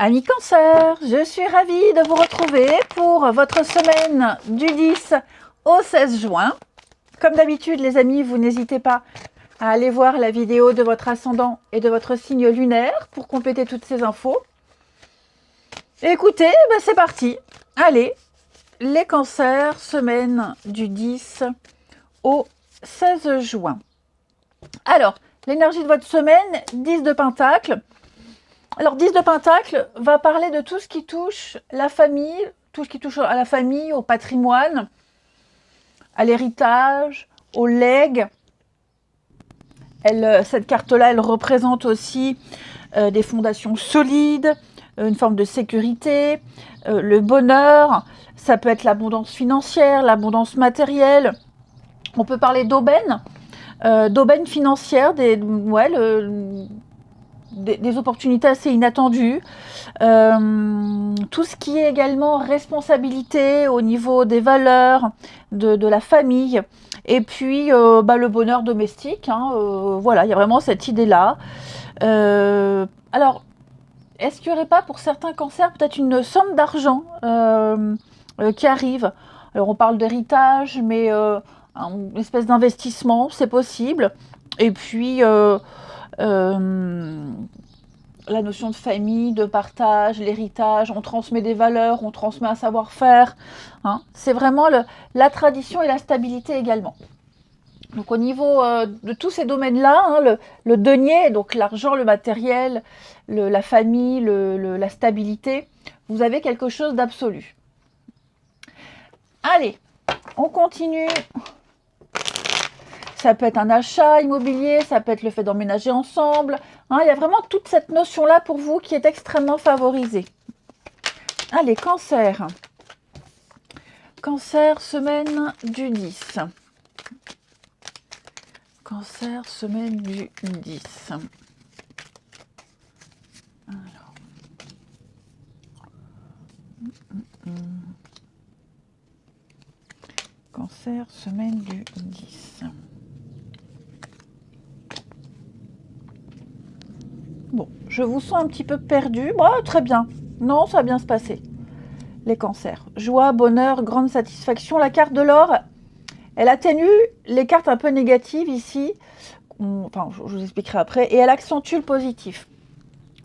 Amis Cancer, je suis ravie de vous retrouver pour votre semaine du 10 au 16 juin. Comme d'habitude, les amis, vous n'hésitez pas à aller voir la vidéo de votre ascendant et de votre signe lunaire pour compléter toutes ces infos. Écoutez, c'est parti. Allez, les cancers, semaine du 10 au 16 juin. Alors, l'énergie de votre semaine, 10 de Pentacle. Alors, 10 de Pentacle va parler de tout ce qui touche la famille, tout ce qui touche à la famille, au patrimoine, à l'héritage, au legs. Cette carte-là, elle représente aussi des fondations solides, une forme de sécurité, le bonheur. Ça peut être l'abondance financière, l'abondance matérielle. On peut parler d'aubaine financière, des opportunités assez inattendues. Tout ce qui est également responsabilité au niveau des valeurs, de la famille. Et puis, le bonheur domestique. Voilà, il y a vraiment cette idée-là. Alors, est-ce qu'il n'y aurait pas pour certains cancers peut-être une somme d'argent qui arrive? Alors, on parle d'héritage, mais une espèce d'investissement, c'est possible. Et puis, la notion de famille, de partage, l'héritage, on transmet des valeurs, on transmet un savoir-faire. C'est vraiment la tradition et la stabilité également. Donc au niveau de tous ces domaines-là, le denier, donc l'argent, le matériel, la famille, la stabilité, vous avez quelque chose d'absolu. Allez, on continue. Ça peut être un achat immobilier, ça peut être le fait d'emménager ensemble. Il y a vraiment toute cette notion-là pour vous qui est extrêmement favorisée. Allez, Cancer. Cancer, semaine du 10. Cancer, semaine du 10. Alors. Cancer, semaine du 10. Bon, je vous sens un petit peu perdu. Bon, très bien. Non, ça va bien se passer. Les cancers. Joie, bonheur, grande satisfaction. La carte de l'or, elle atténue les cartes un peu négatives ici. Enfin, je vous expliquerai après. Et elle accentue le positif.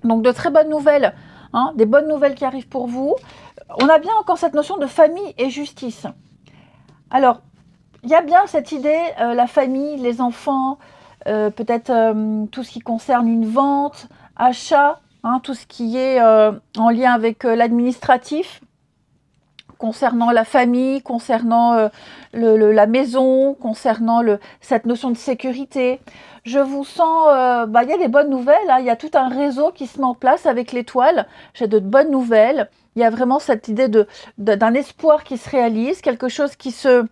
Donc, de très bonnes nouvelles. Des bonnes nouvelles qui arrivent pour vous. On a bien encore cette notion de famille et justice. Alors, il y a bien cette idée, la famille, les enfants, peut-être tout ce qui concerne une vente, achat, tout ce qui est en lien avec l'administratif, concernant la famille, concernant la maison, concernant cette notion de sécurité. Je vous sens, il y a des bonnes nouvelles, il y a tout un réseau qui se met en place avec l'étoile. J'ai de bonnes nouvelles. Il y a vraiment cette idée d'un espoir qui se réalise, quelque chose qui se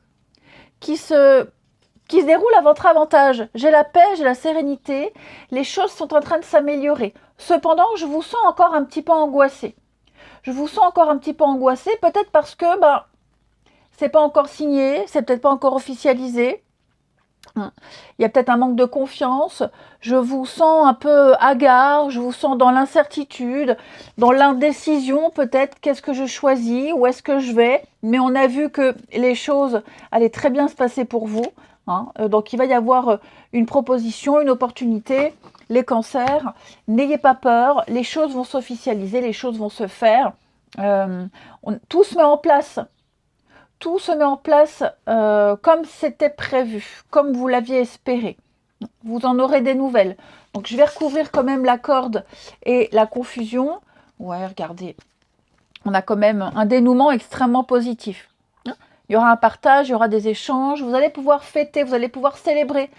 déroule à votre avantage. J'ai la paix, j'ai la sérénité, les choses sont en train de s'améliorer. Cependant, je vous sens encore un petit peu angoissé. Peut-être parce que c'est pas encore signé, c'est peut-être pas encore officialisé. Il y a peut-être un manque de confiance. Je vous sens un peu hagard, je vous sens dans l'incertitude, dans l'indécision peut-être. Qu'est-ce que je choisis? Où est-ce que je vais? Mais on a vu que les choses allaient très bien se passer pour vous. Donc il va y avoir une proposition, une opportunité. Les cancers, n'ayez pas peur, les choses vont s'officialiser, les choses vont se faire. Tout se met en place. Tout se met en place comme c'était prévu, comme vous l'aviez espéré. Vous en aurez des nouvelles. Donc je vais recouvrir quand même la corde et la confusion. Ouais, regardez, on a quand même un dénouement extrêmement positif. Il y aura un partage, il y aura des échanges, vous allez pouvoir fêter, vous allez pouvoir célébrer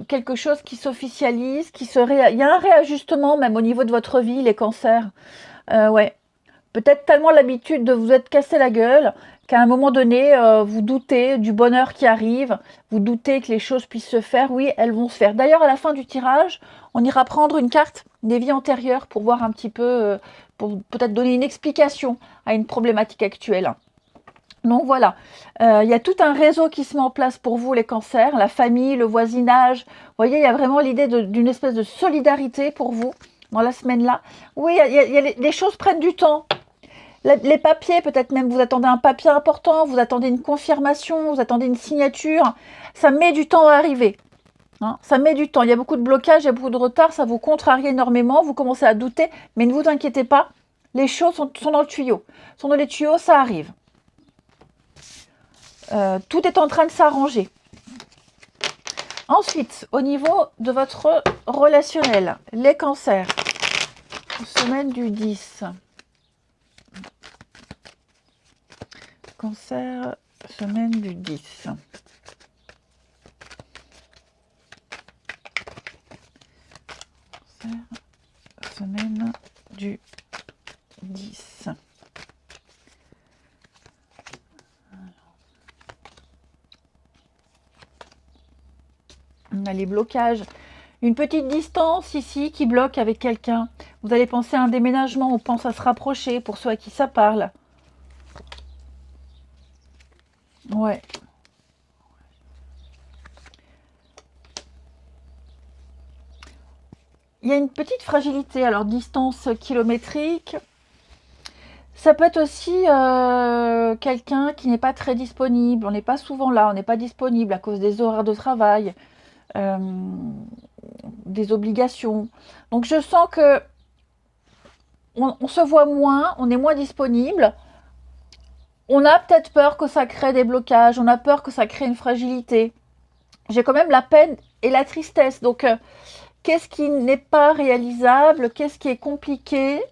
quelque chose qui s'officialise, il y a un réajustement même au niveau de votre vie, les cancers. Ouais. Peut-être tellement l'habitude de vous être cassé la gueule qu'à un moment donné, vous doutez du bonheur qui arrive, vous doutez que les choses puissent se faire. Oui, elles vont se faire. D'ailleurs, à la fin du tirage, on ira prendre une carte des vies antérieures pour voir un petit peu, pour peut-être donner une explication à une problématique actuelle. Donc voilà, il y a tout un réseau qui se met en place pour vous les cancers, la famille, le voisinage. Vous voyez, il y a vraiment l'idée d'une espèce de solidarité pour vous. dans la semaine-là. Oui, les choses prennent du temps. Les papiers, peut-être même vous attendez un papier important, vous attendez une confirmation, vous attendez une signature. Ça met du temps à arriver. Hein, ça met du temps. Il y a beaucoup de blocages, il y a beaucoup de retard, ça vous contrarie énormément, vous commencez à douter, mais ne vous inquiétez pas, les choses sont dans le tuyau. Sont dans les tuyaux, ça arrive. Tout est en train de s'arranger. Ensuite, au niveau de votre relationnel, les cancers, semaine du 10. Cancer, semaine du 10. Cancer, semaine du 10. On a les blocages. Une petite distance ici qui bloque avec quelqu'un. Vous allez penser à un déménagement, on pense à se rapprocher pour ceux à qui ça parle. Ouais. Il y a une petite fragilité. Alors, distance kilométrique. Ça peut être aussi quelqu'un qui n'est pas très disponible. On n'est pas souvent là, on n'est pas disponible à cause des horaires de travail, des obligations. Donc, je sens que on se voit moins, on est moins disponible. On a peut-être peur que ça crée des blocages, on a peur que ça crée une fragilité. J'ai quand même la peine et la tristesse. Donc, qu'est-ce qui n'est pas réalisable? Qu'est-ce qui est compliqué?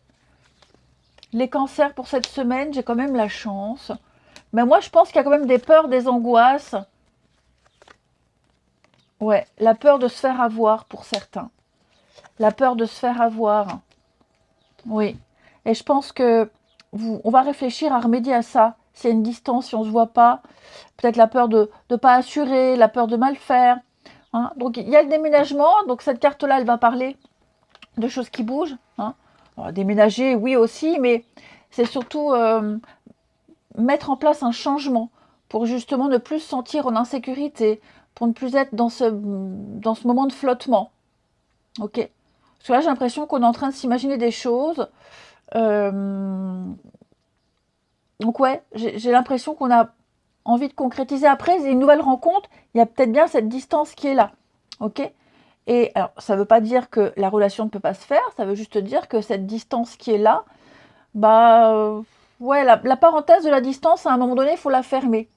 Les cancers pour cette semaine, j'ai quand même la chance. Mais moi, je pense qu'il y a quand même des peurs, des angoisses. Ouais, la peur de se faire avoir pour certains. La peur de se faire avoir. Oui. Et je pense que on va réfléchir à remédier à ça. S'il y a une distance, si on ne se voit pas. Peut-être la peur de ne pas assurer, la peur de mal faire. Hein. Donc, il y a le déménagement. Donc, cette carte-là, elle va parler de choses qui bougent. Hein. Alors, déménager, oui aussi, mais c'est surtout mettre en place un changement pour justement ne plus se sentir en insécurité, pour ne plus être dans ce moment de flottement. Ok. Parce que là, j'ai l'impression qu'on est en train de s'imaginer des choses. Donc ouais, j'ai l'impression qu'on a envie de concrétiser. Après, c'est une nouvelle rencontre, il y a peut-être bien cette distance qui est là. Ok. Et alors, ça ne veut pas dire que la relation ne peut pas se faire, ça veut juste dire que cette distance qui est là, bah ouais, la parenthèse de la distance, à un moment donné, il faut la fermer.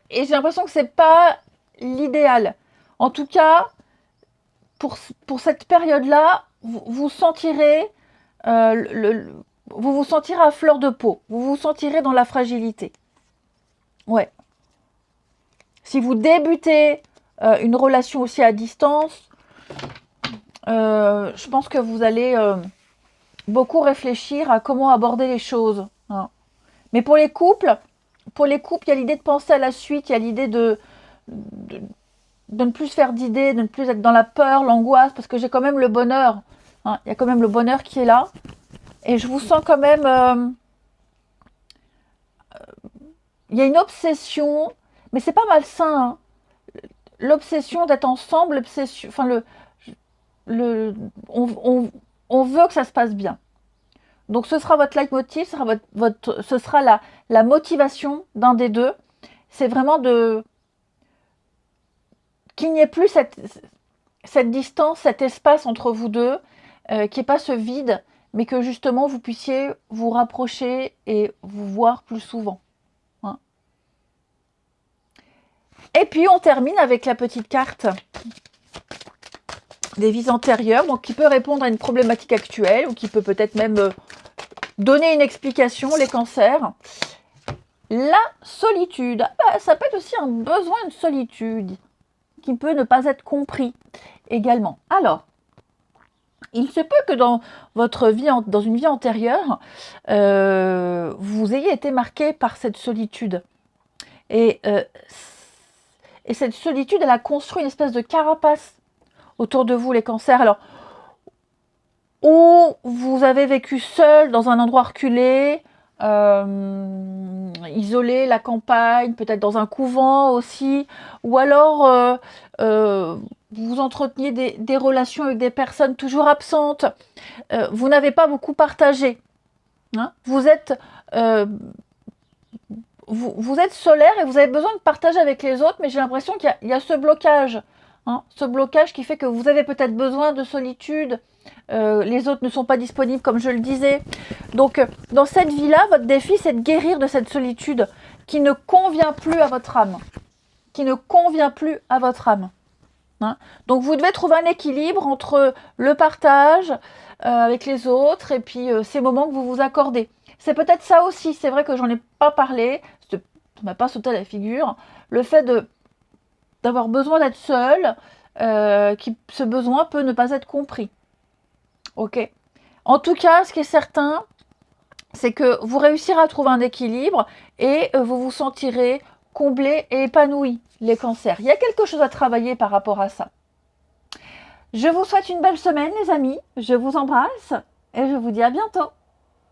Et j'ai l'impression que c'est pas l'idéal. En tout cas, pour cette période-là, vous sentirez vous vous sentirez à fleur de peau. Vous vous sentirez dans la fragilité. Ouais. Si vous débutez une relation aussi à distance, je pense que vous allez beaucoup réfléchir à comment aborder les choses. Hein. Mais pour les couples, il y a l'idée de penser à la suite, il y a l'idée de ne plus se faire d'idées, de ne plus être dans la peur, l'angoisse, parce que j'ai quand même le bonheur. Hein. Il y a quand même le bonheur qui est là. Et je vous sens quand même... il y a une obsession, mais c'est pas malsain. Hein. L'obsession d'être ensemble, l'obsession... Enfin, on veut que ça se passe bien. Donc, ce sera votre leitmotiv, ce sera la motivation d'un des deux. C'est vraiment qu'il n'y ait plus cette distance, cet espace entre vous deux, qu'il n'y ait pas ce vide, mais que justement vous puissiez vous rapprocher et vous voir plus souvent. Hein. Et puis on termine avec la petite carte des vies antérieures, donc qui peut répondre à une problématique actuelle ou qui peut peut-être même donner une explication, les cancers. La solitude, ça peut être aussi un besoin de solitude qui peut ne pas être compris également. Alors, il se peut que dans votre vie, dans une vie antérieure, vous ayez été marqué par cette solitude. Et cette solitude, elle a construit une espèce de carapace autour de vous, les cancers. Alors, ou vous avez vécu seul dans un endroit reculé, isolé, la campagne, peut-être dans un couvent aussi, ou alors vous entreteniez des relations avec des personnes toujours absentes. Vous n'avez pas beaucoup partagé. Hein. Vous êtes solaire et vous avez besoin de partager avec les autres, mais j'ai l'impression qu'il y a ce blocage. Hein, ce blocage qui fait que vous avez peut-être besoin de solitude. Les autres ne sont pas disponibles, comme je le disais. Donc, dans cette vie-là, votre défi, c'est de guérir de cette solitude qui ne convient plus à votre âme. Qui ne convient plus à votre âme. Hein. Donc, vous devez trouver un équilibre entre le partage avec les autres et puis ces moments que vous vous accordez. C'est peut-être ça aussi, c'est vrai que j'en ai pas parlé, ça m'a pas sauté à la figure, le fait d'avoir besoin d'être seul, ce besoin peut ne pas être compris. Ok. En tout cas, ce qui est certain, c'est que vous réussirez à trouver un équilibre et vous vous sentirez comblé et épanoui, les cancers. Il y a quelque chose à travailler par rapport à ça. Je vous souhaite une belle semaine, les amis. Je vous embrasse et je vous dis à bientôt.